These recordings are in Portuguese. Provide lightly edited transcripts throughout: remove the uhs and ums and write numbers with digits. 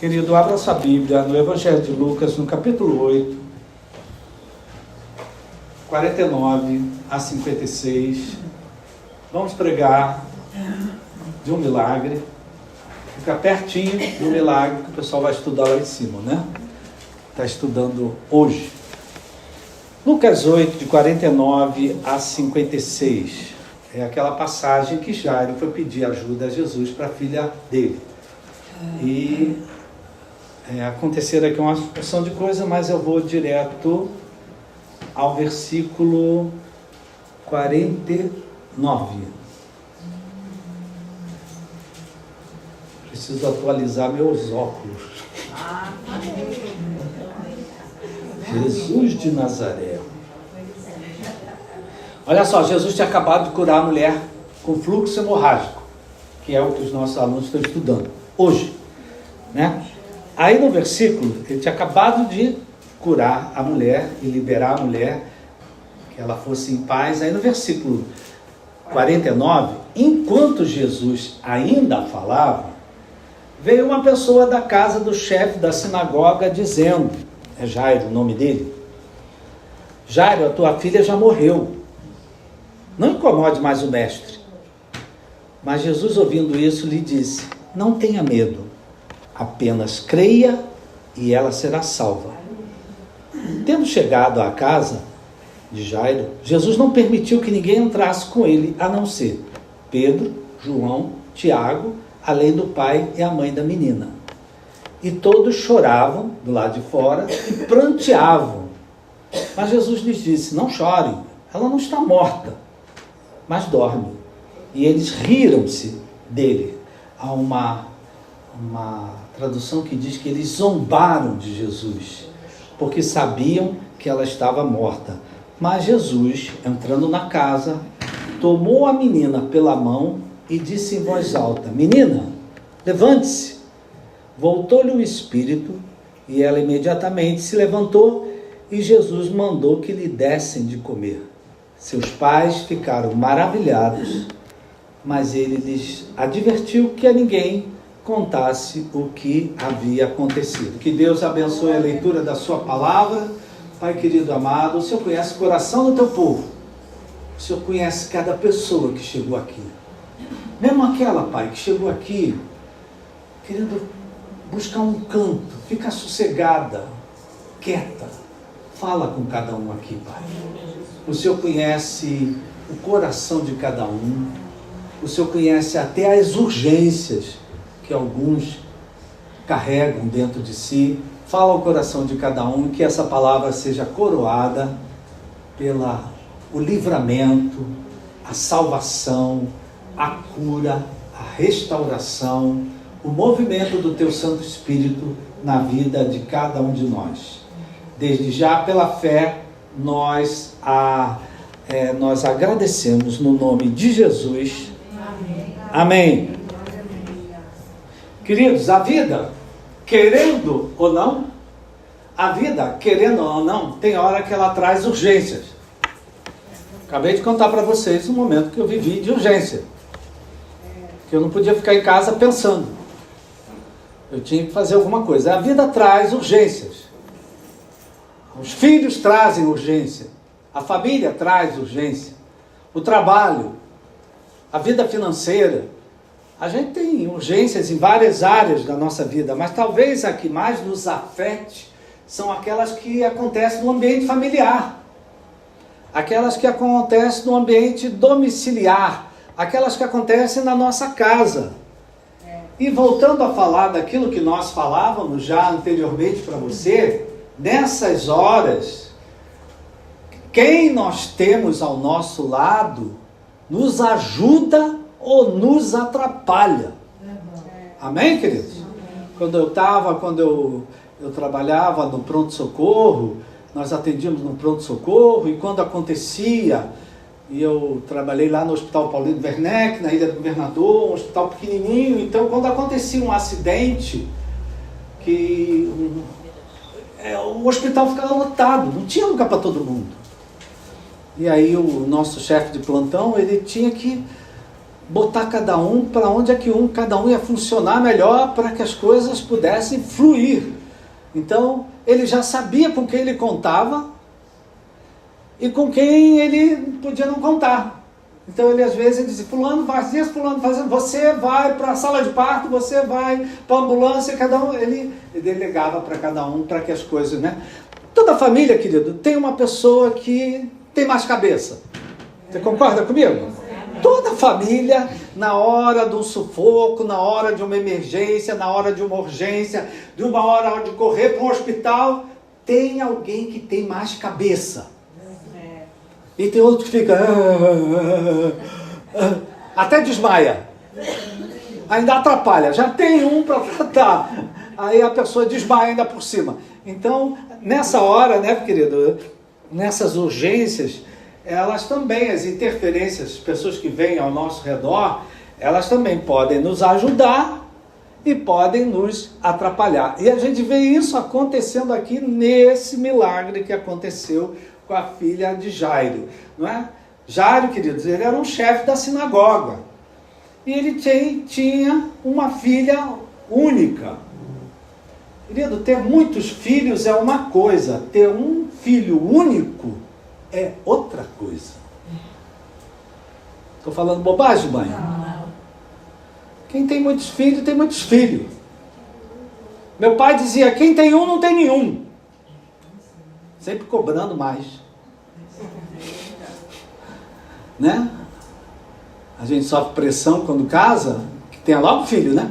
Querido, abra sua Bíblia no Evangelho de Lucas, no capítulo 8, 49 a 56. Vamos pregar de um milagre. Fica pertinho do milagre que o pessoal vai estudar lá em cima, né? Está estudando hoje. Lucas 8, de 49 a 56. É aquela passagem que Jairo foi pedir ajuda a Jesus para a filha dele. E aconteceram aqui uma porção de coisa, mas eu vou direto ao versículo 49. Preciso atualizar meus óculos. Jesus de Nazaré. Olha só, Jesus tinha acabado de curar a mulher com fluxo hemorrágico, que é o que os nossos alunos estão estudando hoje, né? Aí no versículo, ele tinha acabado de curar a mulher e liberar a mulher, que ela fosse em paz. Aí no versículo 49, enquanto Jesus ainda falava, veio uma pessoa da casa do chefe da sinagoga dizendo, é Jairo o nome dele: Jairo, a tua filha já morreu, não incomode mais o mestre. Mas Jesus, ouvindo isso, lhe disse: não tenha medo, apenas creia e ela será salva. Tendo chegado à casa de Jairo, Jesus não permitiu que ninguém entrasse com ele, a não ser Pedro, João, Tiago, além do pai e a mãe da menina. E todos choravam do lado de fora e pranteavam. Mas Jesus lhes disse: não chorem, ela não está morta, mas dorme. E eles riram-se dele. Há uma tradução que diz que eles zombaram de Jesus, porque sabiam que ela estava morta. Mas Jesus, entrando na casa, tomou a menina pela mão e disse em voz alta: menina, levante-se. Voltou-lhe o espírito e ela imediatamente se levantou, e Jesus mandou que lhe dessem de comer. Seus pais ficaram maravilhados, mas ele lhes advertiu que a ninguém contasse o que havia acontecido. Que Deus abençoe a leitura da sua palavra. Pai querido amado, o Senhor conhece o coração do teu povo. O Senhor conhece cada pessoa que chegou aqui. Mesmo aquela, Pai, que chegou aqui querendo buscar um canto, fica sossegada, quieta. Fala com cada um aqui, Pai. O Senhor conhece o coração de cada um. O Senhor conhece até as urgências que alguns carregam dentro de si. Fala ao coração de cada um, que essa palavra seja coroada o livramento, a salvação, a cura, a restauração, o movimento do Teu Santo Espírito na vida de cada um de nós. Desde já, pela fé, nós agradecemos no nome de Jesus. Amém. Queridos, a vida, querendo ou não, tem hora que ela traz urgências. Acabei de contar para vocês um momento que eu vivi de urgência. Que eu não podia ficar em casa pensando. Eu tinha que fazer alguma coisa. A vida traz urgências. Os filhos trazem urgência. A família traz urgência. O trabalho, a vida financeira. A gente tem urgências em várias áreas da nossa vida, mas talvez a que mais nos afete são aquelas que acontecem no ambiente familiar, aquelas que acontecem no ambiente domiciliar, aquelas que acontecem na nossa casa. E voltando a falar daquilo que nós falávamos já anteriormente para você, nessas horas, quem nós temos ao nosso lado nos ajuda ou nos atrapalha. Amém, queridos? Quando eu trabalhava no pronto-socorro, nós atendíamos no pronto-socorro, e quando acontecia, e eu trabalhei lá no Hospital Paulino Werneck, na Ilha do Governador, um hospital pequenininho. Então, quando acontecia um acidente, o hospital ficava lotado, não tinha lugar para todo mundo. E aí o nosso chefe de plantão, ele tinha que botar cada um para onde é que cada um ia funcionar melhor para que as coisas pudessem fluir. Então, ele já sabia com quem ele contava e com quem ele podia não contar. Então, ele às vezes dizia, fulano faz isso, fulano faz isso, você vai para a sala de parto, você vai para a ambulância, cada um, ele delegava para cada um, para que as coisas, né? Toda família, querido, tem uma pessoa que tem mais cabeça. Você concorda comigo? Toda família, na hora do sufoco, na hora de uma emergência, na hora de uma urgência, de uma hora de correr para um hospital, tem alguém que tem mais cabeça. E tem outro que fica... até desmaia. Ainda atrapalha. Já tem um para tratar. Aí a pessoa desmaia ainda por cima. Então, nessa hora, né, querido? Nessas urgências, elas também, as interferências, as pessoas que vêm ao nosso redor, elas também podem nos ajudar e podem nos atrapalhar. E a gente vê isso acontecendo aqui nesse milagre que aconteceu com a filha de Jairo, não é? Jairo, queridos, ele era um chefe da sinagoga. E ele tinha uma filha única. Querido, ter muitos filhos é uma coisa, ter um filho único é outra coisa. Estou falando bobagem, mãe? Quem tem muitos filhos, tem muitos filhos. Meu pai dizia, quem tem um, não tem nenhum. Sempre cobrando mais. Né? A gente sofre pressão quando casa, que tenha logo filho, né?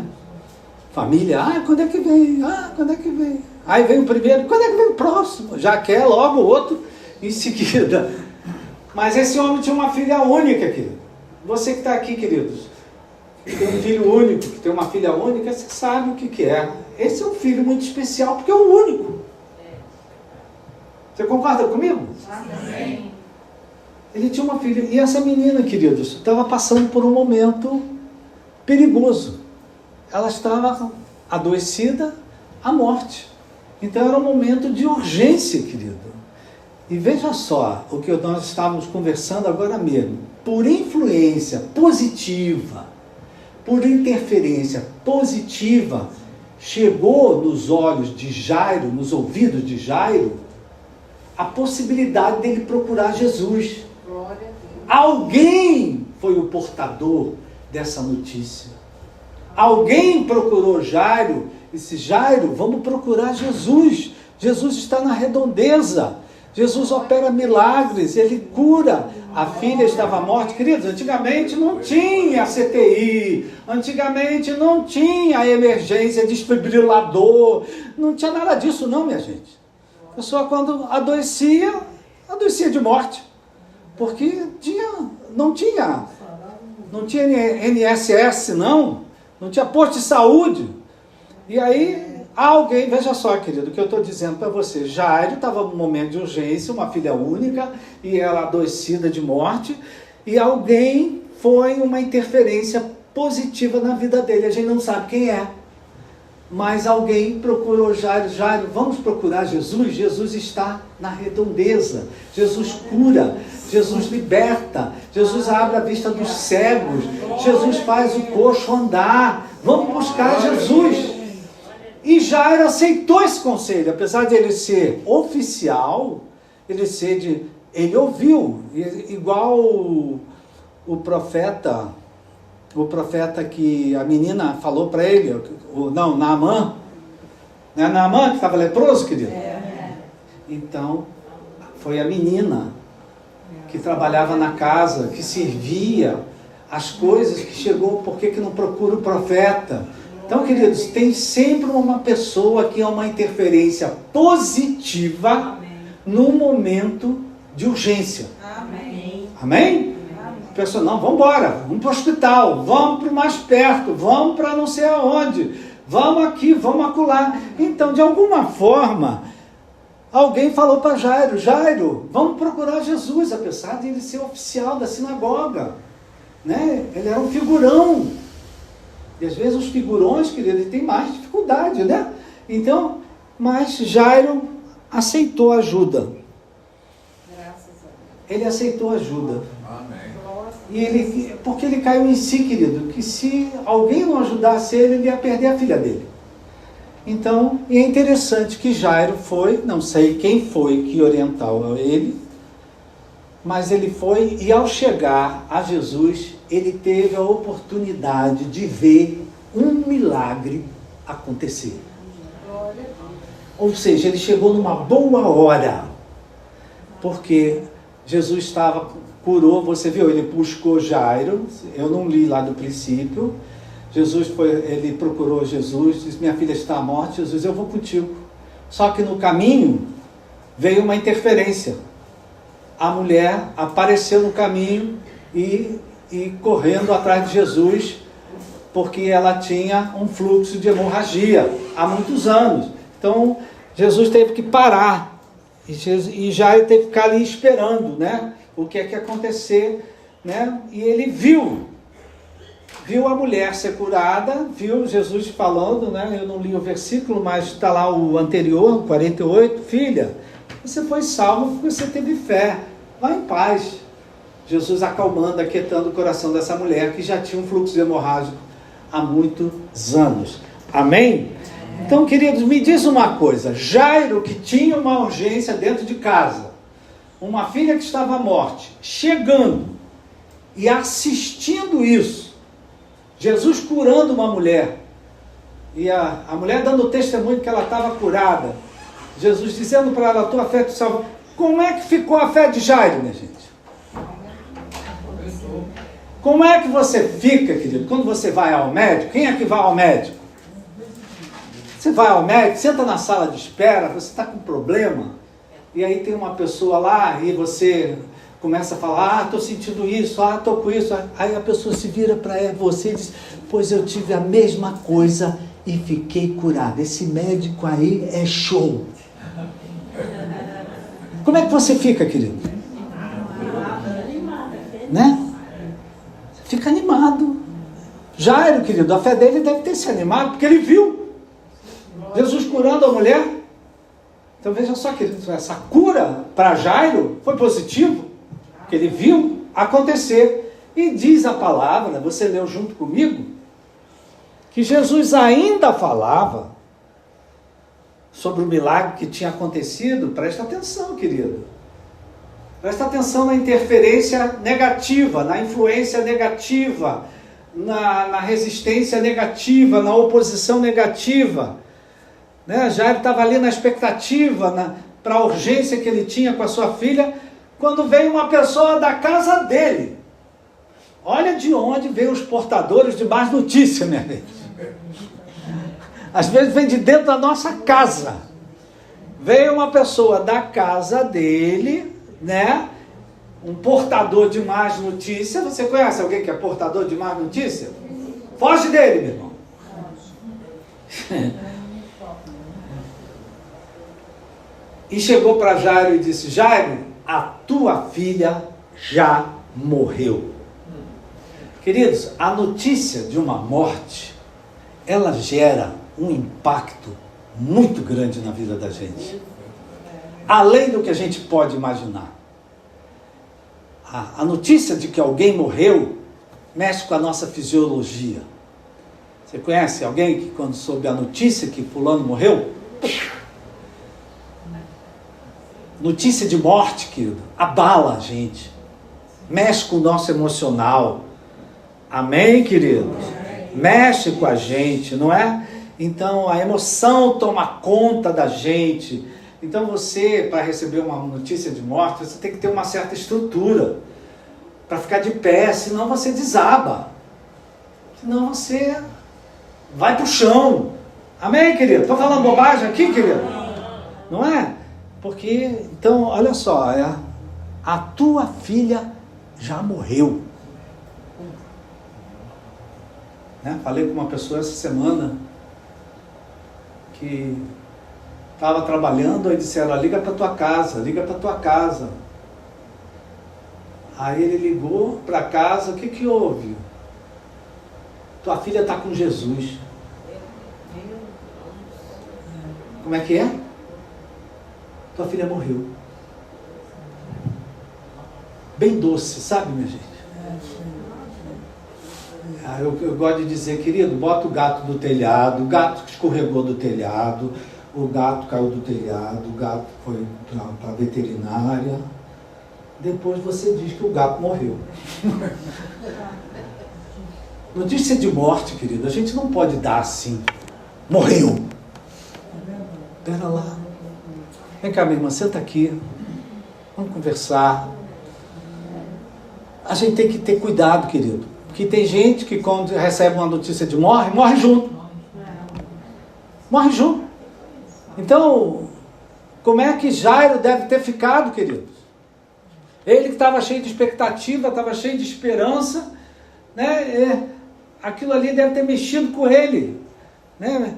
Família, quando é que vem? Quando é que vem? Aí vem o primeiro, quando é que vem o próximo? Já quer logo o outro em seguida. Mas esse homem tinha uma filha única, querido. Você que está aqui, queridos, que tem um filho único, que tem uma filha única, você sabe o que é. Esse é um filho muito especial, porque é o único. Você concorda comigo? Amém. Ele tinha uma filha, e essa menina, queridos, estava passando por um momento perigoso. Ela estava adoecida à morte. Então era um momento de urgência, querido. E veja só o que nós estávamos conversando agora mesmo. Por influência positiva, por interferência positiva, chegou nos olhos de Jairo, nos ouvidos de Jairo, a possibilidade dele procurar Jesus. Glória a Deus. Alguém foi o portador dessa notícia. Alguém procurou Jairo e disse, Jairo, vamos procurar Jesus. Jesus está na redondeza. Jesus opera milagres, ele cura. A filha estava morta. Queridos, antigamente não tinha CTI, antigamente não tinha emergência, desfibrilador, não tinha nada disso não, minha gente. A pessoa quando adoecia de morte, porque não tinha INSS não tinha posto de saúde. E aí alguém, veja só, querido, o que eu estou dizendo para você, Jairo estava num momento de urgência, uma filha única, e ela adoecida de morte, e alguém foi uma interferência positiva na vida dele, a gente não sabe quem é, mas alguém procurou Jairo, vamos procurar Jesus, Jesus está na redondeza, Jesus cura, Jesus liberta, Jesus abre a vista dos cegos, Jesus faz o coxo andar, vamos buscar Jesus. E Jairo aceitou esse conselho, apesar de ele ser oficial, ele ouviu, igual o profeta que a menina falou para ele, Naamã, não é Naamã que estava leproso, querido? Então, foi a menina que trabalhava na casa, que servia as coisas, que chegou, por que não procura o profeta? Então, queridos, tem sempre uma pessoa que é uma interferência positiva no momento de urgência. Amém? Amém? A pessoa, não, vamos embora, vamos para o hospital, vamos para o mais perto, vamos para não sei aonde, vamos aqui, vamos acolá. Então, de alguma forma, alguém falou para Jairo, vamos procurar Jesus, apesar de ele ser oficial da sinagoga. Né? Ele era um figurão. E às vezes os figurões, querido, ele tem mais dificuldade, né? Então, mas Jairo aceitou ajuda. Graças a Deus. Ele aceitou ajuda. Amém. Porque ele caiu em si, querido, que se alguém não ajudasse ele, ele ia perder a filha dele. Então, e é interessante que Jairo foi, não sei quem foi que orientou ele, mas ele foi, e ao chegar a Jesus, ele teve a oportunidade de ver um milagre acontecer. Ou seja, ele chegou numa boa hora, porque Jesus curou, você viu, ele buscou Jairo, eu não li lá do princípio, ele procurou Jesus, disse, minha filha está à morte, Jesus, eu vou contigo. Só que no caminho veio uma interferência. A mulher apareceu no caminho e correndo atrás de Jesus, porque ela tinha um fluxo de hemorragia há muitos anos. Então, Jesus teve que parar, e Jairo teve que ficar ali esperando, né? O que é que ia acontecer, né? E ele viu a mulher ser curada, viu Jesus falando, né? Eu não li o versículo, mas está lá o anterior, 48, filha, você foi salvo porque você teve fé, vá em paz. Jesus acalmando, aquietando o coração dessa mulher que já tinha um fluxo hemorrágico há muitos anos. Amém? Então, queridos, me diz uma coisa, Jairo, que tinha uma urgência dentro de casa, uma filha que estava à morte, chegando e assistindo isso, Jesus curando uma mulher, e a mulher dando testemunho que ela estava curada, Jesus dizendo para ela, tua fé te salva. Como é que ficou a fé de Jairo, minha gente? Como é que você fica, querido, quando você vai ao médico? Quem é que vai ao médico? Você vai ao médico, senta na sala de espera, você está com problema, e aí tem uma pessoa lá, e você começa a falar, estou sentindo isso, estou com isso, aí a pessoa se vira para você e diz, pois eu tive a mesma coisa e fiquei curado, esse médico aí é show. Como é que você fica, querido? Né? Fica animado. Jairo, querido, a fé dele deve ter se animado, porque ele viu Jesus curando a mulher. Então veja só, querido, essa cura para Jairo foi positivo, que ele viu acontecer. E diz a palavra, você leu junto comigo, que Jesus ainda falava sobre o milagre que tinha acontecido. Presta atenção, querido. Presta atenção na interferência negativa, na influência negativa, na resistência negativa, na oposição negativa. Né? Jairo estava ali na expectativa, para a urgência que ele tinha com a sua filha, quando veio uma pessoa da casa dele. Olha de onde vem os portadores de más notícia, minha gente. Às vezes vem de dentro da nossa casa. Veio uma pessoa da casa dele, né? Um portador de más notícia. Você conhece alguém que é portador de más notícia? Foge dele, meu irmão. E chegou para Jairo e disse, Jairo, a tua filha já morreu. Queridos, a notícia de uma morte, ela gera um impacto muito grande na vida da gente. Além do que a gente pode imaginar. A notícia de que alguém morreu mexe com a nossa fisiologia. Você conhece alguém que quando soube a notícia que fulano morreu? Notícia de morte, querido, abala a gente. Mexe com o nosso emocional. Amém, querido? Mexe com a gente, não é? Então a emoção toma conta da gente. Então você, para receber uma notícia de morte, você tem que ter uma certa estrutura para ficar de pé, senão você desaba. Senão você vai para o chão. Amém, querido? Estou falando bobagem aqui, querido? Não é? Porque, então, olha só, a tua filha já morreu. Né? Falei com uma pessoa essa semana que estava trabalhando, aí disseram, liga para tua casa, liga para tua casa. Aí ele ligou para casa, o que houve? Tua filha está com Jesus. Como é que é? Tua filha morreu. Bem doce, sabe, minha gente? Eu gosto de dizer, querido, bota o gato do telhado, o gato escorregou do telhado, o gato caiu do telhado, o gato foi para a veterinária. Depois você diz que o gato morreu. Notícia de morte, querido, a gente não pode dar assim. Morreu. Pera lá. Vem cá, minha irmã, senta aqui. Vamos conversar. A gente tem que ter cuidado, querido. Porque tem gente que quando recebe uma notícia de morre junto. Morre junto. Então, como é que Jairo deve ter ficado, queridos? Ele que estava cheio de expectativa, estava cheio de esperança, né? Aquilo ali deve ter mexido com ele, né?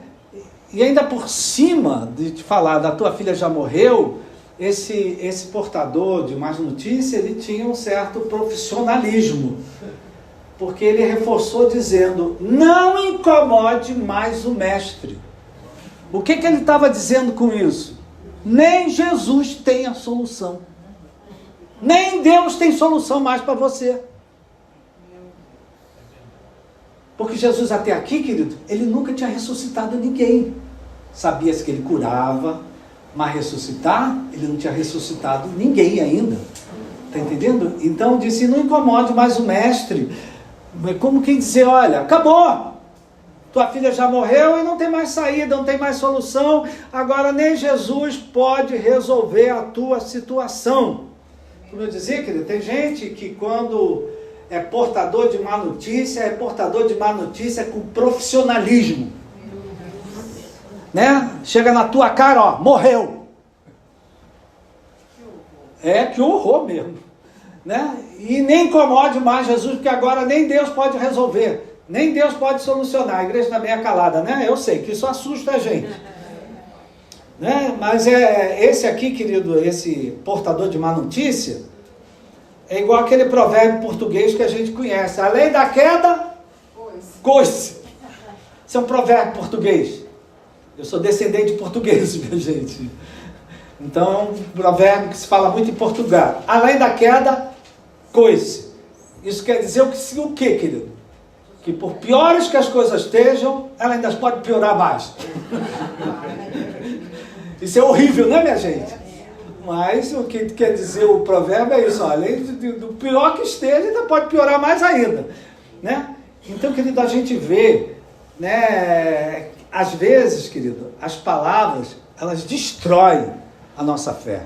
E ainda por cima de te falar da tua filha já morreu, esse portador de más notícia, ele tinha um certo profissionalismo, porque ele reforçou dizendo, não incomode mais o mestre. O que ele estava dizendo com isso? Nem Jesus tem a solução. Nem Deus tem solução mais para você. Porque Jesus até aqui, querido, ele nunca tinha ressuscitado ninguém. Sabia-se que ele curava, mas ressuscitar, ele não tinha ressuscitado ninguém ainda. Está entendendo? Então disse, não incomode mais o mestre. Como quem dizer, olha, acabou. Tua filha já morreu e não tem mais saída, não tem mais solução. Agora nem Jesus pode resolver a tua situação. Como eu dizia, querido, tem gente que quando é portador de má notícia, é portador de má notícia com profissionalismo. Né? Chega na tua cara, ó, morreu. Que horror mesmo. Né? E nem incomode mais Jesus, porque agora nem Deus pode resolver. Nem Deus pode solucionar. A igreja está meio calada, né? Eu sei que isso assusta a gente. Né? Mas esse aqui, querido, esse portador de má notícia, é igual aquele provérbio português que a gente conhece. A lei da queda, coice. Isso é um provérbio português. Eu sou descendente de portugueses, minha gente. Então é um provérbio que se fala muito em Portugal. A lei da queda, coice. Isso quer dizer o que, querido? Que por piores que as coisas estejam, ela ainda pode piorar mais. Isso é horrível, né, minha gente? Mas o que quer dizer o provérbio é isso, além do pior que esteja, ainda pode piorar mais ainda, né? Então, querido, a gente vê, né, às vezes, querido, as palavras, elas destroem a nossa fé,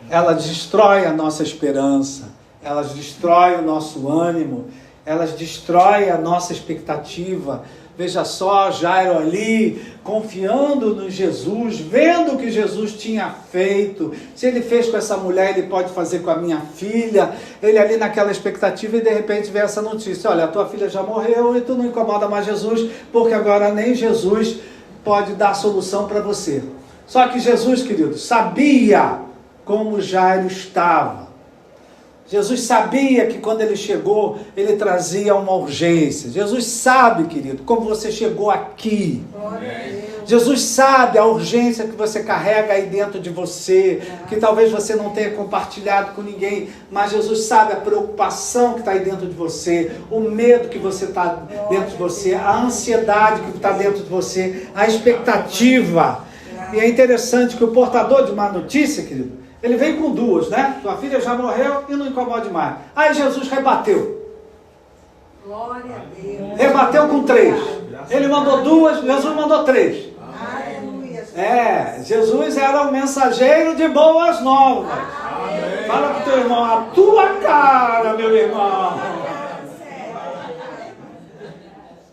elas destroem a nossa esperança, elas destroem o nosso ânimo, elas destroem a nossa expectativa. Veja só, Jairo ali, confiando no Jesus, vendo o que Jesus tinha feito. Se ele fez com essa mulher, ele pode fazer com a minha filha. Ele ali naquela expectativa e de repente vê essa notícia. Olha, a tua filha já morreu e tu não incomoda mais Jesus, porque agora nem Jesus pode dar solução para você. Só que Jesus, querido, sabia como Jairo estava. Jesus sabia que quando ele chegou, ele trazia uma urgência. Jesus sabe, querido, como você chegou aqui. Jesus sabe a urgência que você carrega aí dentro de você, que talvez você não tenha compartilhado com ninguém, mas Jesus sabe a preocupação que está aí dentro de você, o medo que você está dentro de você, a ansiedade que está dentro de você, a expectativa. E é interessante que o portador de má notícia, querido, ele veio com duas, né? Tua filha já morreu e não incomode mais. Aí Jesus rebateu. Glória a Deus. Rebateu com 3. Ele mandou 2, Jesus mandou 3. Aleluia. Jesus era o mensageiro de boas novas. Amém. Fala pro teu irmão, a tua cara, meu irmão.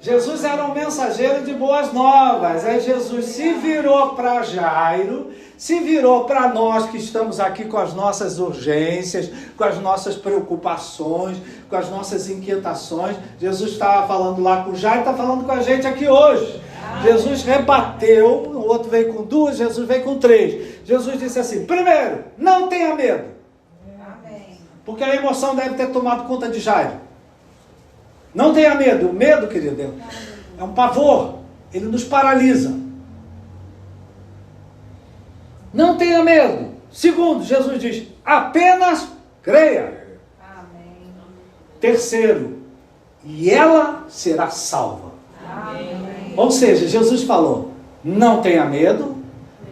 Jesus era um mensageiro de boas novas. Aí Jesus se virou para Jairo, se virou para nós que estamos aqui com as nossas urgências, com as nossas preocupações, com as nossas inquietações. Jesus estava falando lá com Jairo, está falando com a gente aqui hoje. Jesus rebateu, o outro veio com 2, Jesus veio com 3. Jesus disse assim, primeiro, não tenha medo. Amém. Porque a emoção deve ter tomado conta de Jairo. Não tenha medo. O medo, querido, é um pavor. Ele nos paralisa. Não tenha medo. Segundo, Jesus diz, apenas creia. Amém. Terceiro, e ela será salva. Amém. Ou seja, Jesus falou, não tenha medo,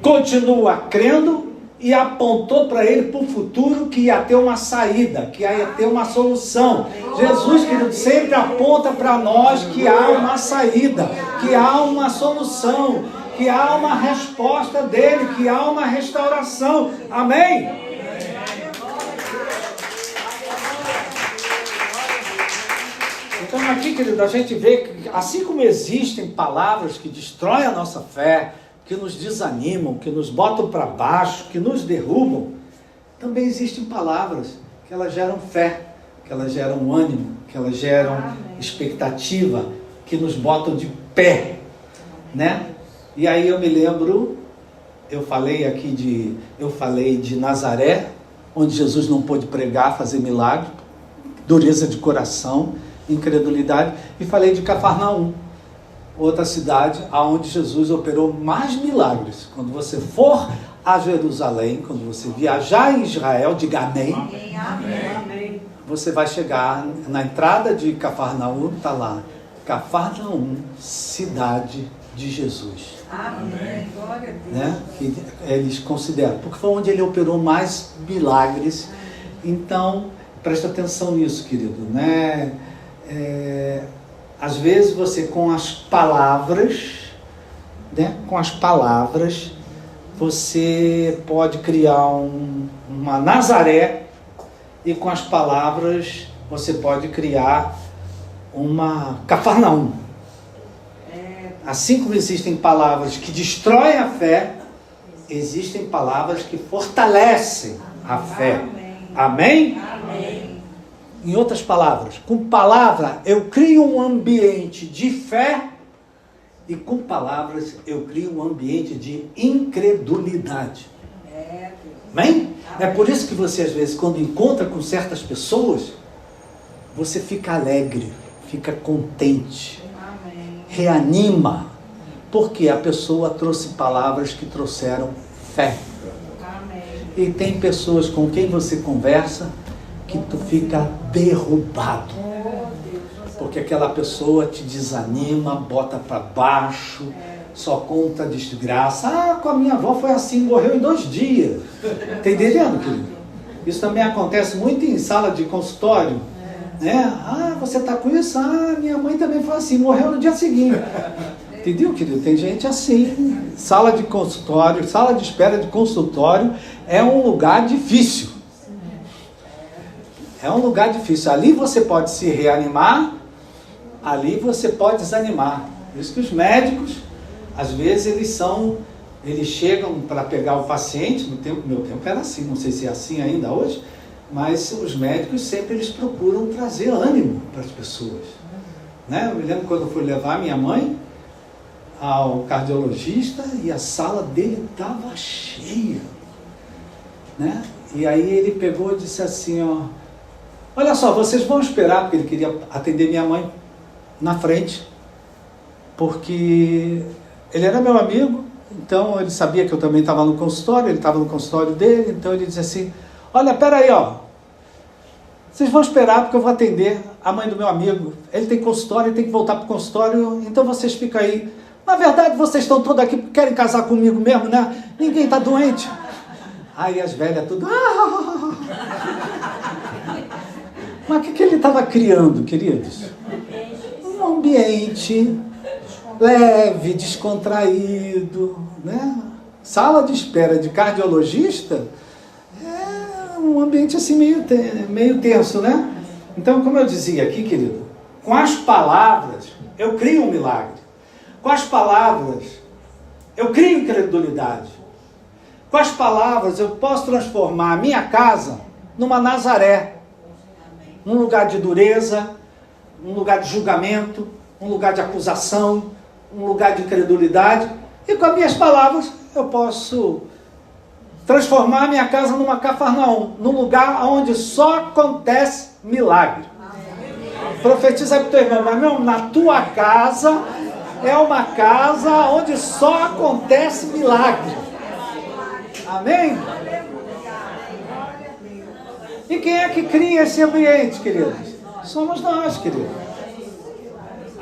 continua crendo, e apontou para ele para o futuro que ia ter uma saída, que ia ter uma solução. Jesus, querido, sempre aponta para nós que há uma saída, que há uma solução, que há uma resposta dele, que há uma restauração. Amém? Então aqui, querido, a gente vê que assim como existem palavras que destroem a nossa fé, que nos desanimam, que nos botam para baixo, que nos derrubam, também existem palavras que elas geram fé, que elas geram ânimo, que elas geram expectativa, que nos botam de pé, né? E aí eu me lembro, eu falei de Nazaré, onde Jesus não pôde pregar, fazer milagre, dureza de coração, incredulidade, e falei de Cafarnaum, outra cidade onde Jesus operou mais milagres. Quando você for a Jerusalém, quando você viajar em Israel, diga amém. Amém. Amém. Você vai chegar na entrada de Cafarnaum, está lá, Cafarnaum, cidade de Jesus. Amém. Glória a Deus. Né? Que eles consideram, porque foi onde ele operou mais milagres. Então, presta atenção nisso, querido, né? Às vezes você com as palavras, né? Com as palavras, você pode criar uma Nazaré, e com as palavras você pode criar uma Cafarnaum. Assim como existem palavras que destroem a fé, existem palavras que fortalecem a fé. Amém? Amém. Em outras palavras, com palavra eu crio um ambiente de fé, e com palavras eu crio um ambiente de incredulidade. Amém? É por isso que você às vezes, quando encontra com certas pessoas, você fica alegre, fica contente, reanima, porque a pessoa trouxe palavras que trouxeram fé. E tem pessoas com quem você conversa que tu fica derrubado, porque aquela pessoa te desanima, bota para baixo, só conta desgraça. Ah, com a minha avó foi assim, morreu em 2 dias. Está entendendo, querido? Isso também acontece muito em sala de consultório, né? Ah, você está com isso? Ah, minha mãe também foi assim, morreu no dia seguinte. Entendeu, querido? Tem gente assim. Sala de consultório, sala de espera de consultório é um lugar difícil. É um lugar difícil. Ali você pode se reanimar, ali você pode desanimar. Por isso que os médicos, às vezes, eles chegam para pegar o paciente. No meu tempo era assim, não sei se é assim ainda hoje, mas os médicos sempre eles procuram trazer ânimo para as pessoas. Né? Eu me lembro quando eu fui levar minha mãe ao cardiologista e a sala dele estava cheia. Né? E aí ele pegou e disse assim, ó, olha só, vocês vão esperar, porque ele queria atender minha mãe na frente, porque ele era meu amigo, então ele sabia que eu também estava no consultório, ele estava no consultório dele, então ele disse assim, olha, peraí, ó, vocês vão esperar porque eu vou atender a mãe do meu amigo, ele tem consultório, ele tem que voltar para o consultório, então vocês ficam aí. Na verdade, vocês estão todos aqui porque querem casar comigo mesmo, né? Ninguém está doente. Aí as velhas tudo... Mas o que ele estava criando, queridos? Um ambiente leve, descontraído, né? Sala de espera de cardiologista é um ambiente assim meio tenso, né? Então, como eu dizia aqui, querido, com as palavras eu crio um milagre. Com as palavras eu crio incredulidade. Com as palavras eu posso transformar a minha casa numa Nazaré, num lugar de dureza, um lugar de julgamento, um lugar de acusação, um lugar de incredulidade. E com as minhas palavras eu posso transformar a minha casa numa Cafarnaum, num lugar onde só acontece milagre. Profetiza para o teu irmão, mas não, na tua casa é uma casa onde só acontece milagre. Amém? E quem é que cria esse ambiente, queridos? Somos nós, queridos.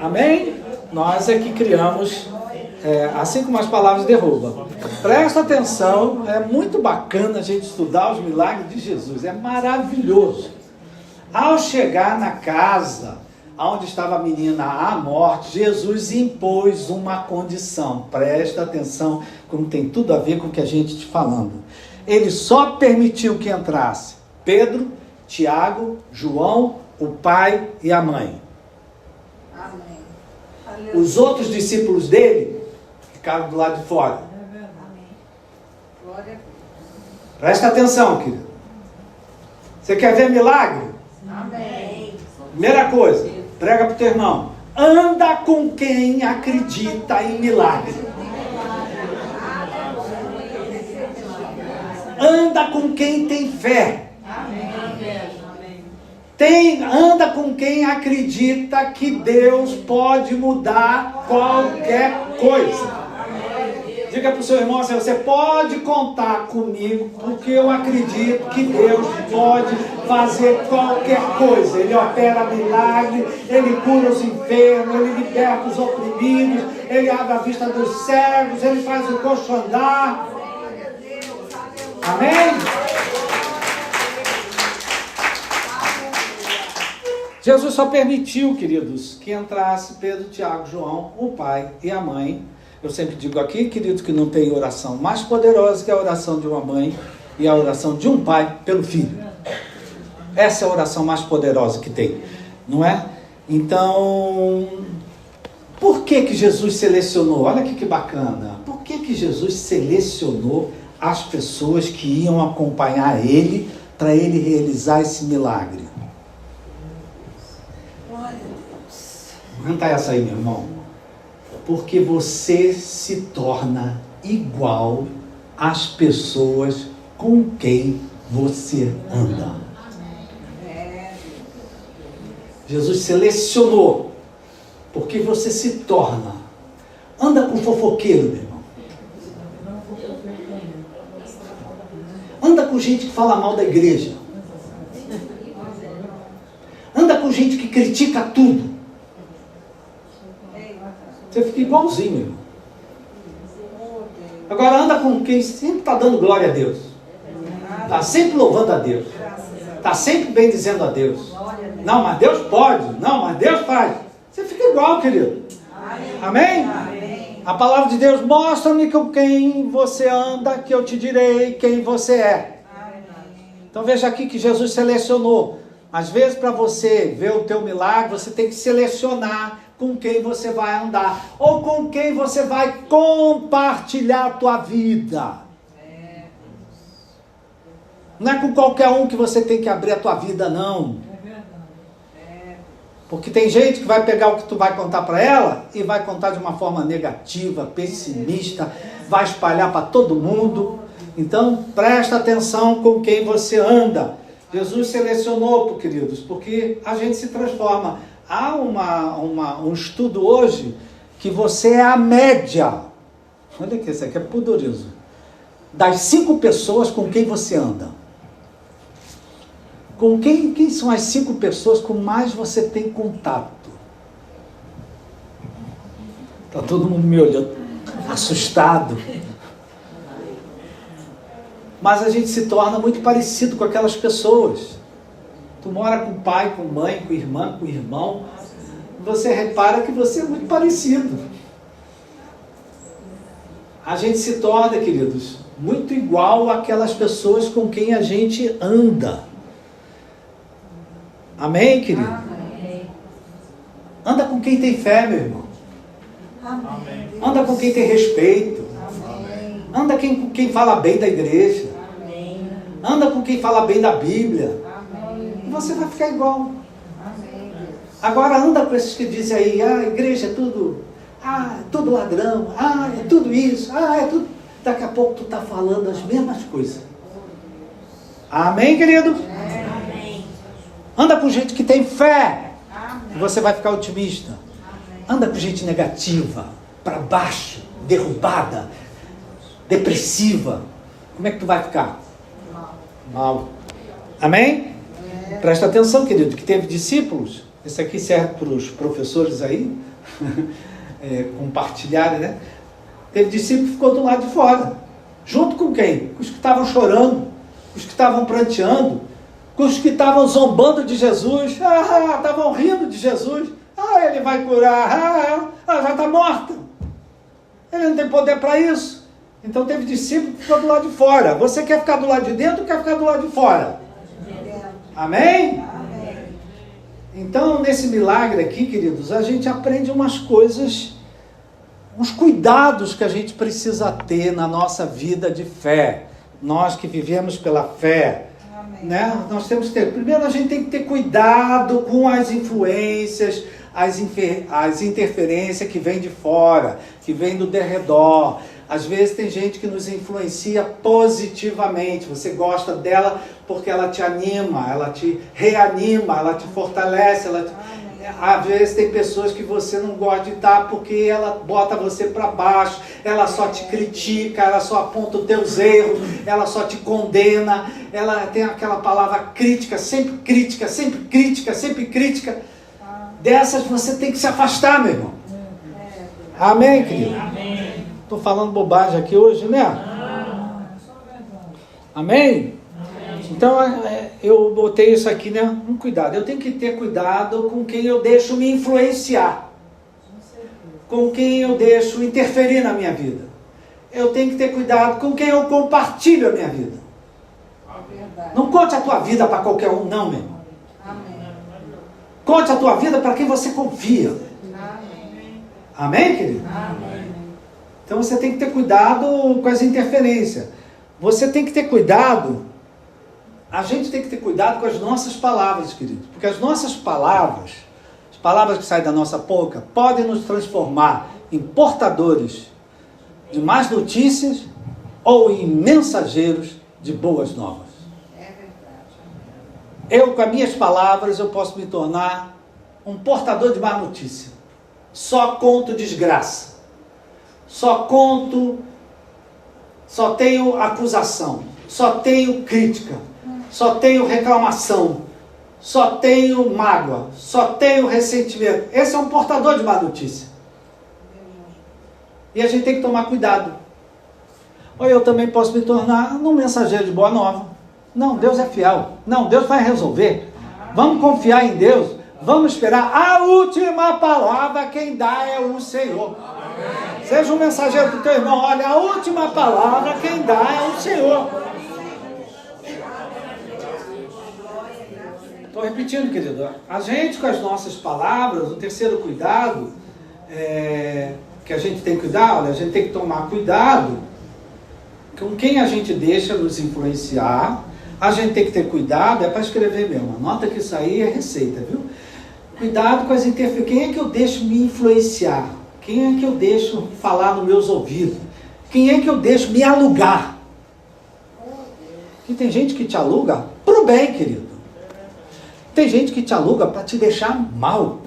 Amém? Nós é que criamos, assim como as palavras derrubam. Presta atenção, é muito bacana a gente estudar os milagres de Jesus, é maravilhoso. Ao chegar na casa onde estava a menina à morte, Jesus impôs uma condição. Presta atenção, como tem tudo a ver com o que a gente está falando. Ele só permitiu que entrasse Pedro, Tiago, João, o pai e a mãe. Amém. Os outros discípulos dele ficaram do lado de fora. Amém. Glória a Deus. Presta atenção, querido. Você quer ver milagre? Amém. Primeira coisa, prega para o teu irmão. Anda com quem acredita em milagre. Anda com quem tem fé. Anda com quem acredita que Deus pode mudar qualquer coisa. Diga para o seu irmão assim: você pode contar comigo, porque eu acredito que Deus pode fazer qualquer coisa. Ele opera milagre, Ele cura os enfermos, Ele liberta os oprimidos, Ele abre a vista dos cegos, Ele faz o coxo andar. Amém? Jesus só permitiu, queridos, que entrasse Pedro, Tiago, João, o pai e a mãe. Eu sempre digo aqui, queridos, que não tem oração mais poderosa que a oração de uma mãe e a oração de um pai pelo filho. Essa é a oração mais poderosa que tem, não é? Então, por que que Jesus selecionou? Olha aqui que bacana. Por que que Jesus selecionou as pessoas que iam acompanhar ele para ele realizar esse milagre? Canta essa aí, meu irmão. Porque você se torna igual às pessoas com quem você anda. Jesus selecionou, porque você se torna. Anda com fofoqueiro, meu irmão. Anda com gente que fala mal da igreja. Anda com gente que critica tudo. Você fica igualzinho, meu irmão. Agora anda com quem sempre está dando glória a Deus. Está sempre louvando a Deus. Está sempre bendizendo a Deus. Não, mas Deus pode. Não, mas Deus faz. Você fica igual, querido. Amém? A palavra de Deus: mostra-me com quem você anda, que eu te direi quem você é. Então veja aqui que Jesus selecionou. Às vezes, para você ver o teu milagre, você tem que selecionar com quem você vai andar, ou com quem você vai compartilhar a tua vida. Não é com qualquer um que você tem que abrir a tua vida, não. Porque tem gente que vai pegar o que tu vai contar para ela e vai contar de uma forma negativa, pessimista, vai espalhar para todo mundo. Então, presta atenção com quem você anda. Jesus selecionou, queridos, porque a gente se transforma. Há um estudo hoje que você é a média. Olha aqui, isso aqui é poderoso. Das 5 pessoas com quem você anda. Com quem são as 5 pessoas com mais você tem contato? Está todo mundo me olhando, assustado. Mas a gente se torna muito parecido com aquelas pessoas. Tu mora com pai, com mãe, com irmã, com irmão. Você repara que você é muito parecido. A gente se torna, queridos, muito igual àquelas pessoas com quem a gente anda. Amém, querido? Amém. Anda com quem tem fé, meu irmão. Amém. Anda com quem tem respeito. Amém. Anda com quem fala bem da igreja. Amém. Anda com quem fala bem da Bíblia. Amém. E você vai ficar igual. Amém. Agora anda com esses que dizem aí: a igreja é tudo, é tudo ladrão, é tudo isso, é tudo. Daqui a pouco tu está falando as mesmas coisas. Amém, querido? Amém. Anda com gente que tem fé. Amém. Você vai ficar otimista. Amém. Anda com gente negativa, para baixo, derrubada, depressiva. Como é que tu vai ficar? Mal. Amém? Presta atenção, querido, que teve discípulos. Isso aqui serve para os professores aí. compartilharem, né? Teve discípulo que ficou do lado de fora. Junto com quem? Com os que estavam chorando, com os que estavam pranteando, com os que estavam zombando de Jesus, estavam rindo de Jesus. Ele vai curar, já está morta. Ele não tem poder para isso. Então teve discípulo que ficou do lado de fora. Você quer ficar do lado de dentro ou quer ficar do lado de fora? Amém? Amém. Então, nesse milagre aqui, queridos, a gente aprende umas coisas, uns cuidados que a gente precisa ter na nossa vida de fé. Nós que vivemos pela fé, né? Nós temos que ter, primeiro a gente tem que ter cuidado com as influências, as interferências que vêm de fora, que vêm do derredor. Às vezes tem gente que nos influencia positivamente, você gosta dela porque ela te anima, ela te reanima, ela te fortalece, às vezes tem pessoas que você não gosta de estar porque ela bota você para baixo, ela só te critica, ela só aponta os teus erros, ela só te condena, ela tem aquela palavra crítica, sempre crítica, sempre crítica, sempre crítica. Dessas você tem que se afastar, meu irmão. Amém, querido? Amém. Estou falando bobagem aqui hoje, né? Amém? Então, eu botei isso aqui, né? Um cuidado. Eu tenho que ter cuidado com quem eu deixo me influenciar. Com quem eu deixo interferir na minha vida. Eu tenho que ter cuidado com quem eu compartilho a minha vida. Não conte a tua vida para qualquer um, não, meu irmão. Conte a tua vida para quem você confia. Amém, querido? Amém. Então você tem que ter cuidado com as interferências. Você tem que ter cuidado, a gente tem que ter cuidado com as nossas palavras, querido. Porque as nossas palavras, as palavras que saem da nossa boca, podem nos transformar em portadores de más notícias ou em mensageiros de boas novas. É verdade. Eu, com as minhas palavras, eu posso me tornar um portador de má notícia. Só conto desgraça. Só tenho acusação, só tenho crítica, só tenho reclamação, só tenho mágoa, só tenho ressentimento. Esse é um portador de má notícia. E a gente tem que tomar cuidado. Ou eu também posso me tornar um mensageiro de boa nova. Não, Deus é fiel. Não, Deus vai resolver. Vamos confiar em Deus. Vamos esperar. A última palavra quem dá é o Senhor. Seja um mensageiro para o teu irmão. Olha, a última palavra quem dá é o Senhor. Estou repetindo, querido. A gente, com as nossas palavras, o terceiro cuidado que a gente tem que cuidar, olha, a gente tem que tomar cuidado com quem a gente deixa nos influenciar. A gente tem que ter cuidado, é para escrever mesmo. Anota que isso aí é receita, viu? Cuidado com as interferências. Quem é que eu deixo me influenciar? Quem é que eu deixo falar nos meus ouvidos? Quem é que eu deixo me alugar? Porque tem gente que te aluga pro bem, querido. Tem gente que te aluga para te deixar mal.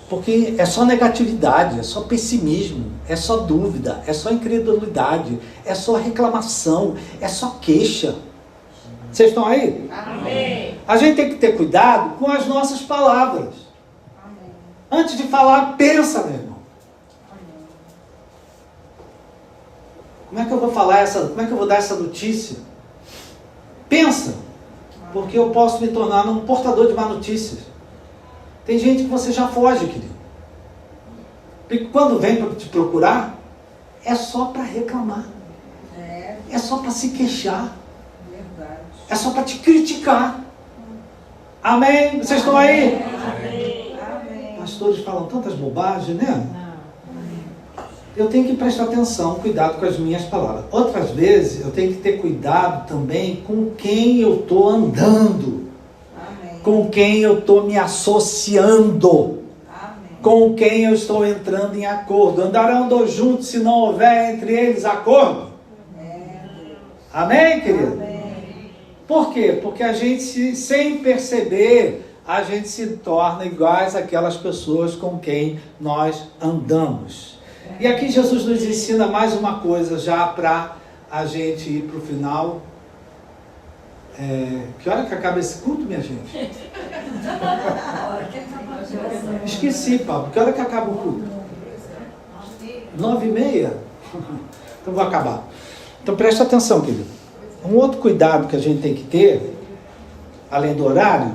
Porque é só negatividade, é só pessimismo, é só dúvida, é só incredulidade, é só reclamação, é só queixa. Vocês estão aí? Amém. A gente tem que ter cuidado com as nossas palavras. Amém. Antes de falar, pensa, meu irmão. Amém. Como é que eu vou falar como é que eu vou dar essa notícia? Pensa, porque eu posso me tornar um portador de má notícias. Tem gente que você já foge, querido. Porque quando vem para te procurar, é só para reclamar. É só para se queixar. Verdade. É só para te criticar. Amém? Vocês estão aí? Amém. Pastores falam tantas bobagens, né? Eu tenho que prestar atenção, cuidado com as minhas palavras. Outras vezes, eu tenho que ter cuidado também com quem eu estou andando. Amém. Com quem eu estou me associando. Amém. Com quem eu estou entrando em acordo. Andarão dois juntos se não houver entre eles acordo. Amém, querido? Amém. Por quê? Porque a gente, sem perceber, a gente se torna iguais àquelas pessoas com quem nós andamos. E aqui Jesus nos ensina mais uma coisa já para a gente ir para o final. Que hora que acaba esse culto, minha gente? Esqueci, Paulo. Que hora que acaba o culto? 9h30? Então vou acabar. Então preste atenção, querido. Um outro cuidado que a gente tem que ter, além do horário,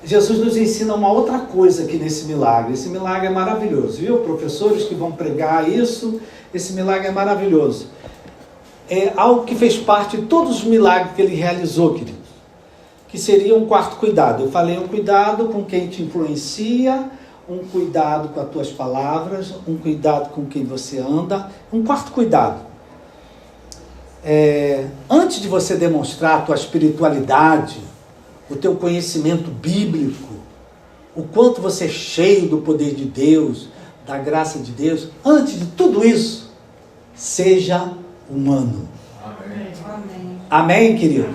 Jesus nos ensina uma outra coisa aqui nesse milagre. Esse milagre é maravilhoso, viu? Professores que vão pregar isso, esse milagre é maravilhoso. É algo que fez parte de todos os milagres que ele realizou, queridos. Que seria um quarto cuidado. Eu falei um cuidado com quem te influencia, um cuidado com as tuas palavras, um cuidado com quem você anda, um quarto cuidado. Antes de você demonstrar a tua espiritualidade, o teu conhecimento bíblico, o quanto você é cheio do poder de Deus, da graça de Deus, antes de tudo isso, seja humano. Amém. Amém, queridos?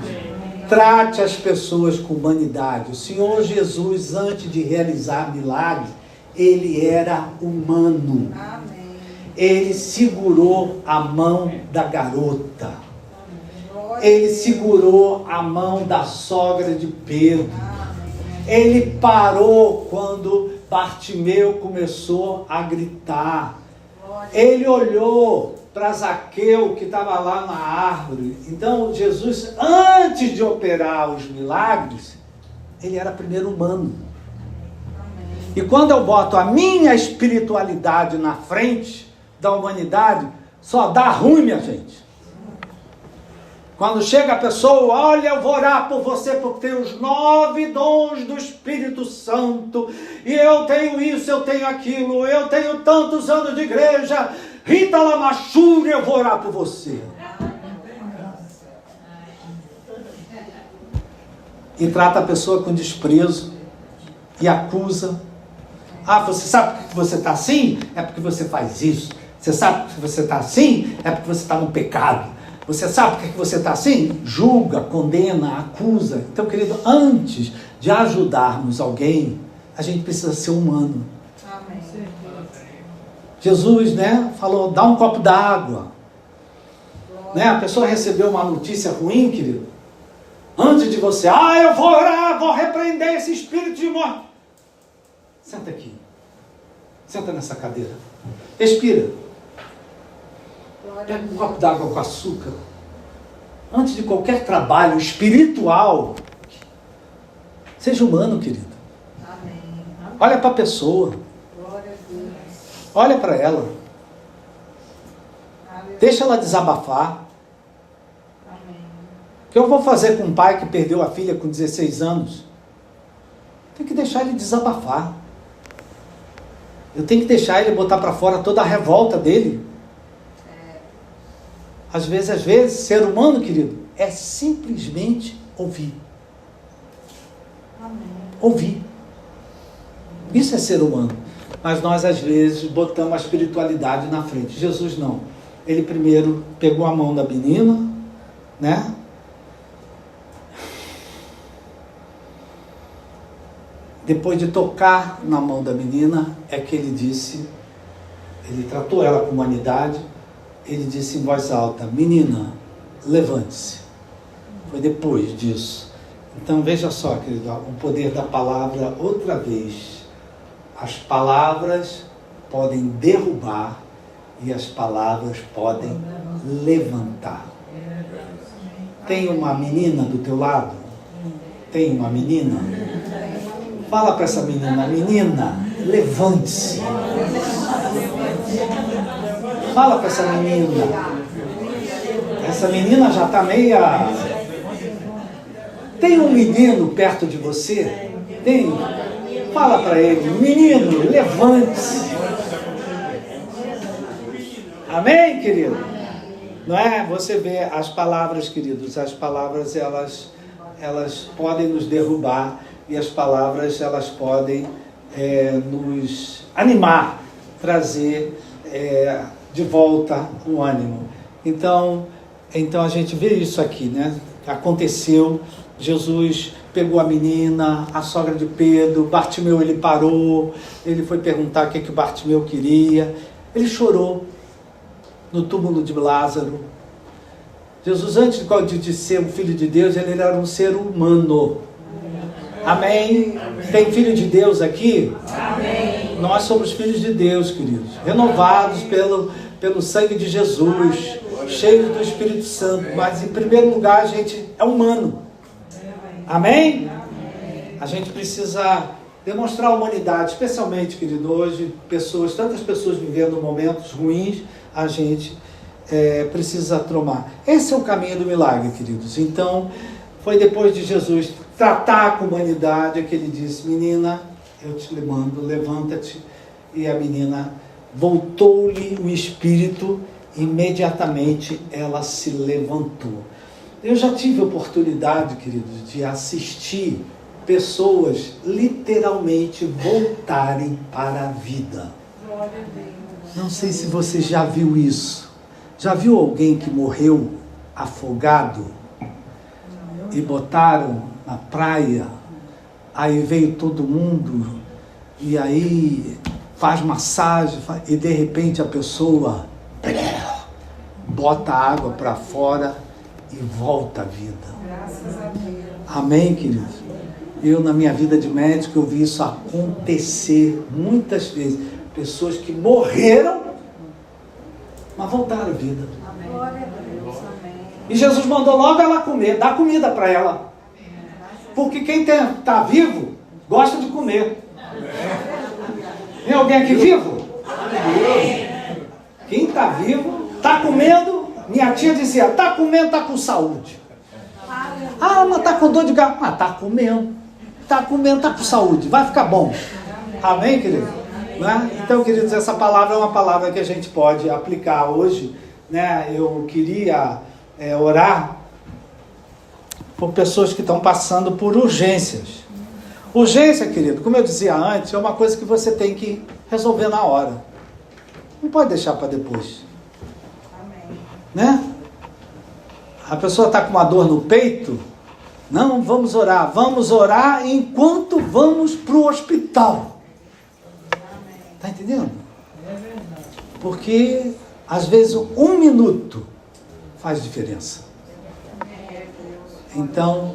Trate as pessoas com humanidade. O Senhor Jesus, antes de realizar milagres, ele era humano. Amém. Ele segurou a mão da garota. Glória Ele segurou a mão da sogra de Pedro. Amém. Ele parou quando Bartimeu começou a gritar. Glória. Ele olhou para Zaqueu que estava lá na árvore. Então Jesus, antes de operar os milagres, ele era primeiro humano. Amém. E quando eu boto a minha espiritualidade na frente da humanidade, só dá ruim, minha gente. Quando chega a pessoa, olha, eu vou orar por você porque tem os 9 dons do Espírito Santo, e eu tenho isso, eu tenho aquilo, eu tenho tantos anos de igreja, Rita Lamachuri, eu vou orar por você. E trata a pessoa com desprezo, e acusa. Ah, você sabe por que você está assim? É porque você faz isso. Você sabe por que você está assim? É porque você está no pecado. Você sabe por que você está assim? Julga, condena, acusa. Então, querido, antes de ajudarmos alguém, a gente precisa ser humano. Amém. Jesus, falou, dá um copo d'água. A pessoa recebeu uma notícia ruim, querido. Antes de você, eu vou orar, vou repreender esse espírito de morte. Senta aqui. Senta nessa cadeira. Respira. Pega um copo d'água com açúcar. Antes de qualquer trabalho espiritual, seja humano, querido. Amém. Olha para a pessoa. Glória a Deus. Olha para ela. Aleluia. Deixa ela desabafar. Amém. O que eu vou fazer com um pai que perdeu a filha com 16 anos? Tem que deixar ele desabafar. Eu tenho que deixar ele botar para fora toda a revolta dele. Às vezes, ser humano, querido, é simplesmente ouvir. Amém. Ouvir. Isso é ser humano. Mas nós, às vezes, botamos a espiritualidade na frente. Jesus não. Ele primeiro pegou a mão da menina, Depois de tocar na mão da menina, é que ele disse, ele tratou ela com humanidade, ele disse em voz alta, menina, levante-se. Foi depois disso. Então veja só, querido, o poder da palavra outra vez. As palavras podem derrubar e as palavras podem levantar. Tem uma menina do teu lado? Tem uma menina? Fala para essa menina, menina, levante-se. Fala para essa menina. Essa menina já está meia... Tem um menino perto de você? Tem? Fala para ele, menino, levante-se. Amém, querido? Não é? Você vê as palavras, queridos, as palavras elas podem nos derrubar e as palavras elas podem nos animar, trazer de volta o ânimo. Então a gente vê isso aqui, Aconteceu, Jesus pegou a menina, a sogra de Pedro, Bartimeu ele parou, ele foi perguntar o que o Bartimeu queria, ele chorou no túmulo de Lázaro, Jesus, antes de ser um filho de Deus, ele era um ser humano. Amém? Tem filho de Deus aqui? Amém. Nós somos filhos de Deus, queridos. Renovados pelo sangue de Jesus, cheios do Espírito Santo. Mas, em primeiro lugar, a gente é humano. Amém? A gente precisa demonstrar a humanidade, especialmente, querido, hoje, tantas pessoas vivendo momentos ruins, a gente precisa tomar. Esse é o caminho do milagre, queridos. Então, foi depois de Jesus tratar com a humanidade que ele disse: menina, eu te mando, levanta-te. E a menina, voltou-lhe o espírito, imediatamente ela se levantou. Eu já tive oportunidade, queridos, de assistir pessoas literalmente voltarem para a vida. Não sei se você já viu isso. Já viu alguém que morreu afogado e botaram na praia, aí veio todo mundo e aí faz massagem e de repente a pessoa bota a água para fora e volta à vida. Graças a Deus. Amém, queridos? Eu, na minha vida de médico, eu vi isso acontecer muitas vezes. Pessoas que morreram, mas voltaram à vida. Amém. Glória a Deus. Amém. E Jesus mandou logo ela comer, dar comida para ela. Porque quem está vivo, gosta de comer. Tem alguém aqui vivo? Quem está vivo, está comendo. Minha tia dizia: está comendo, está com saúde. Ah, mas está com dor de garganta. Mas está comendo. Está comendo, está com saúde. Vai ficar bom. Amém, querido? Né? Então, queridos, essa palavra é uma palavra que a gente pode aplicar hoje. Né? Eu queria orar por pessoas que estão passando por urgências. Urgência, querido, como eu dizia antes, é uma coisa que você tem que resolver na hora. Não pode deixar para depois. Amém. Né? A pessoa está com uma dor no peito. Não, vamos orar enquanto vamos para o hospital. Está entendendo? Porque às vezes 1 minuto faz diferença. Então,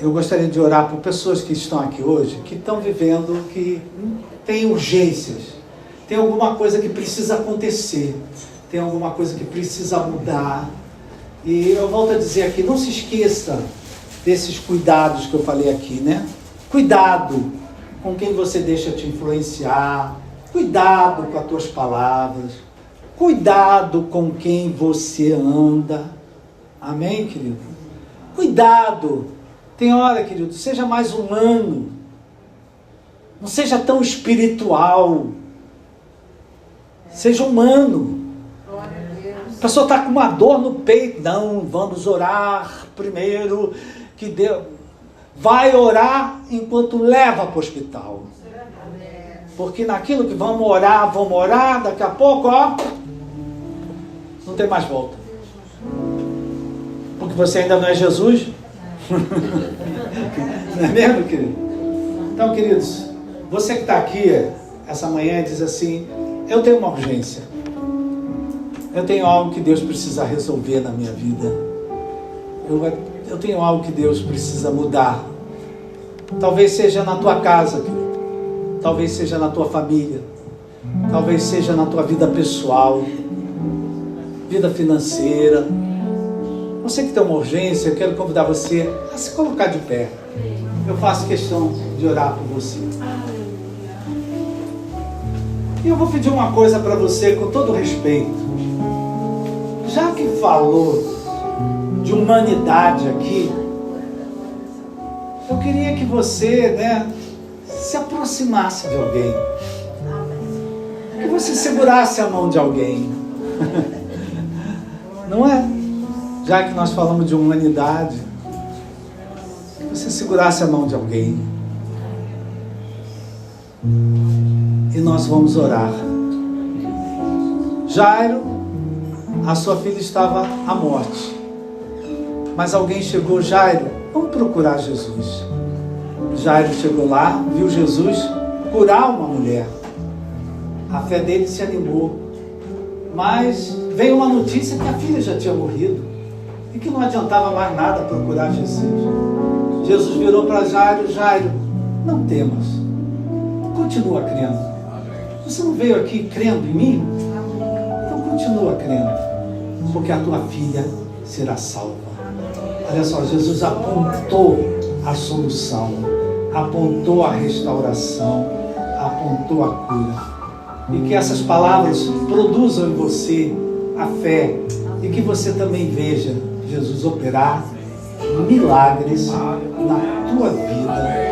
eu gostaria de orar por pessoas que estão aqui hoje, que estão vivendo, que têm urgências, tem alguma coisa que precisa acontecer, tem alguma coisa que precisa mudar. E eu volto a dizer aqui, não se esqueça desses cuidados que eu falei aqui, né? Cuidado com quem você deixa te influenciar, cuidado com as tuas palavras, cuidado com quem você anda. Amém, querido? Cuidado. Tem hora, querido, seja mais humano. Não seja tão espiritual. Seja humano. Glória a Deus. A pessoa está com uma dor no peito. Não, vamos orar primeiro. Que Deus vai orar enquanto leva para o hospital. Porque naquilo que vamos orar, daqui a pouco, ó, não tem mais volta. Porque você ainda não é Jesus. Não é mesmo, querido? Então, queridos, você que está aqui essa manhã diz assim: eu tenho uma urgência. Eu tenho algo que Deus precisa resolver na minha vida. Eu tenho algo que Deus precisa mudar. Talvez seja na tua casa, querido. Talvez seja na tua família. Talvez seja na tua vida pessoal. Vida financeira. Você que tem uma urgência, eu quero convidar você a se colocar de pé. Eu faço questão de orar por você. E eu vou pedir uma coisa para você com todo respeito. Já que falou de humanidade aqui, eu queria que você, se aproximasse de alguém. Que você segurasse a mão de alguém. Não é? Já que nós falamos de humanidade, que você segurasse a mão de alguém. E nós vamos orar. Jairo, a sua filha estava à morte. Mas alguém chegou: Jairo, vamos procurar Jesus. Jairo chegou lá, viu Jesus curar uma mulher. A fé dele se animou. Mas veio uma notícia que a filha já tinha morrido e que não adiantava mais nada procurar Jesus. Jesus virou para Jairo: Jairo, não temas, continua crendo. Você não veio aqui crendo em mim? Então continua crendo, porque a tua filha será salva. Olha só, Jesus apontou a solução, apontou a restauração, apontou a cura. E que essas palavras produzam em você a fé e que você também veja Jesus operar milagres na tua vida,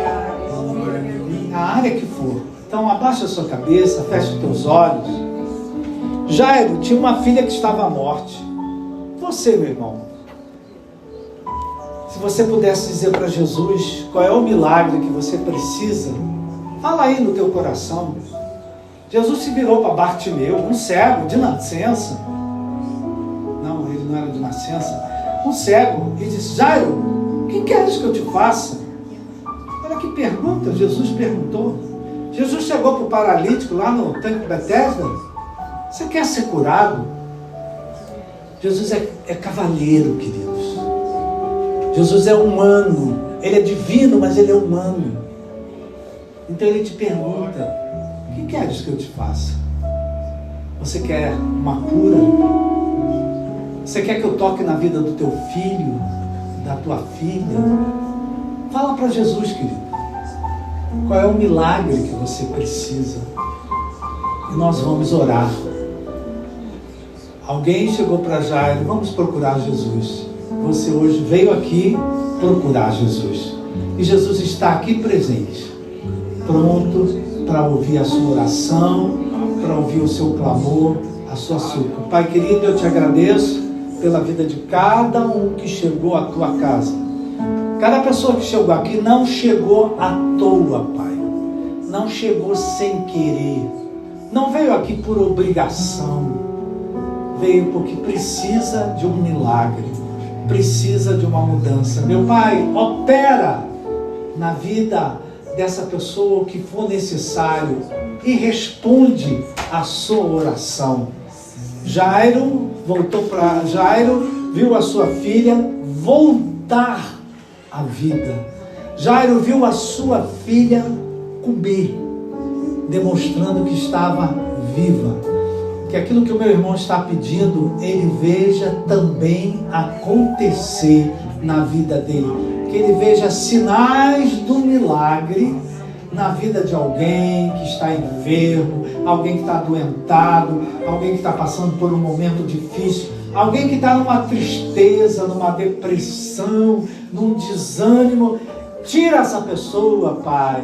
na área que for. Então abaixa a sua cabeça, fecha os teus olhos. Jairo tinha uma filha que estava à morte. Você, meu irmão, se você pudesse dizer para Jesus qual é o milagre que você precisa, fala aí no teu coração. Jesus se virou para Bartimeu, um cego de nascença. Não, ele não era de nascença. Um cego. Ele disse: Jairo, o que queres que eu te faça? Olha que pergunta Jesus perguntou. Jesus chegou para o paralítico lá no tanque Betesda: você quer ser curado? Jesus é cavalheiro, queridos. Jesus é humano. Ele é divino, mas ele é humano. Então ele te pergunta: o que queres que eu te faça? Você quer uma cura? Você quer que eu toque na vida do teu filho, da tua filha? Fala para Jesus, querido. Qual é o milagre que você precisa? E nós vamos orar. Alguém chegou para Jairo: vamos procurar Jesus. Você hoje veio aqui procurar Jesus. E Jesus está aqui presente, pronto para ouvir a sua oração, para ouvir o seu clamor, a sua súplica. Pai querido, eu te agradeço pela vida de cada um que chegou à tua casa. Cada pessoa que chegou aqui não chegou à toa, Pai. Não chegou sem querer. Não veio aqui por obrigação. Veio porque precisa de um milagre. Precisa de uma mudança. Meu Pai, opera na vida dessa pessoa o que for necessário e responde a sua oração. Jairo viu a sua filha voltar à vida. Jairo viu a sua filha comer, demonstrando que estava viva. Que aquilo que o meu irmão está pedindo, ele veja também acontecer na vida dele. Que ele veja sinais do milagre na vida de alguém que está enfermo, alguém que está adoentado, alguém que está passando por um momento difícil, alguém que está numa tristeza, numa depressão, num desânimo. Tira essa pessoa, Pai,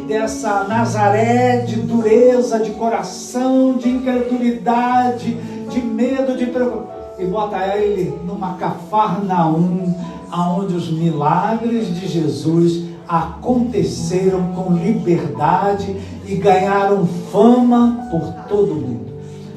dessa Nazaré de dureza, de coração, de incredulidade, de medo, de preocupação, e bota ele numa Cafarnaum, aonde os milagres de Jesus aconteceram com liberdade e ganharam fama por todo mundo.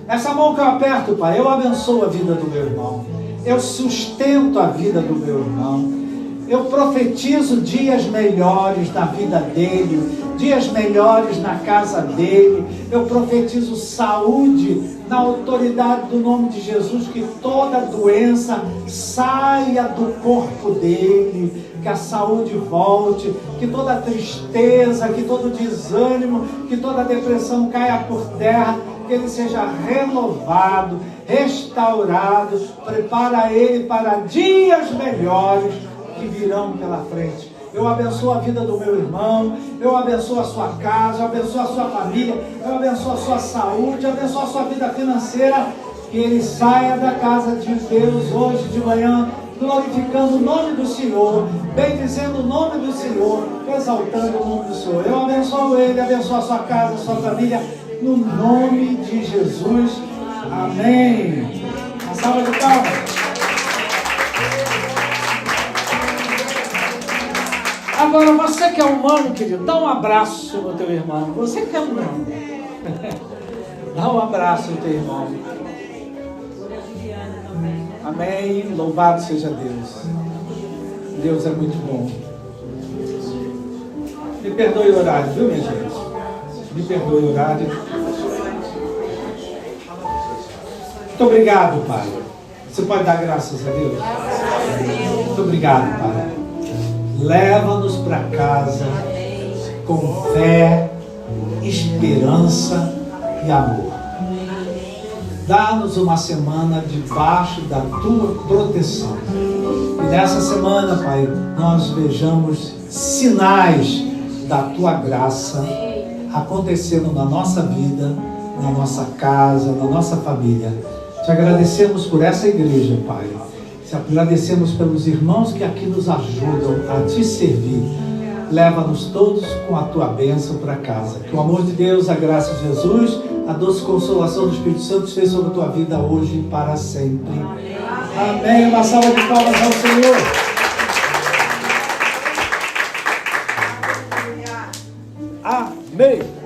Essa mão que eu aperto, Pai, eu abençoo a vida do meu irmão, eu sustento a vida do meu irmão, eu profetizo dias melhores na vida dele, dias melhores na casa dele. Eu profetizo saúde na autoridade do nome de Jesus, que toda doença saia do corpo dele, que a saúde volte, que toda tristeza, que todo desânimo, que toda depressão caia por terra, que ele seja renovado, restaurado. Prepara ele para dias melhores que virão pela frente. Eu abençoo a vida do meu irmão, eu abençoo a sua casa, eu abençoo a sua família, eu abençoo a sua saúde, eu abençoo a sua vida financeira. Que ele saia da casa de Deus hoje de manhã, glorificando o nome do Senhor, bendizendo o nome do Senhor, exaltando o nome do Senhor. Eu abençoo ele, abençoo a sua casa, a sua família, no nome de Jesus. Amém. Uma salva de palmas. Agora, você que é humano, querido, dá um abraço no teu irmão. Você que é humano, dá um abraço no teu irmão. Amém. Louvado seja Deus. Deus é muito bom. Me perdoe o horário, viu, minha gente? Me perdoe o horário. Muito obrigado, Pai. Você pode dar graças a Deus? Muito obrigado, Pai. Leva-nos para casa com fé, esperança e amor. Dá-nos uma semana debaixo da tua proteção. E nessa semana, Pai, nós vejamos sinais da tua graça acontecendo na nossa vida, na nossa casa, na nossa família. Te agradecemos por essa igreja, Pai. Te agradecemos pelos irmãos que aqui nos ajudam a te servir. Leva-nos todos com a tua bênção para casa. Que o amor de Deus, a graça de Jesus, a doce consolação do Espírito Santo esteja sobre a tua vida hoje e para sempre. Amém. Uma salva de palmas ao Senhor. Amém.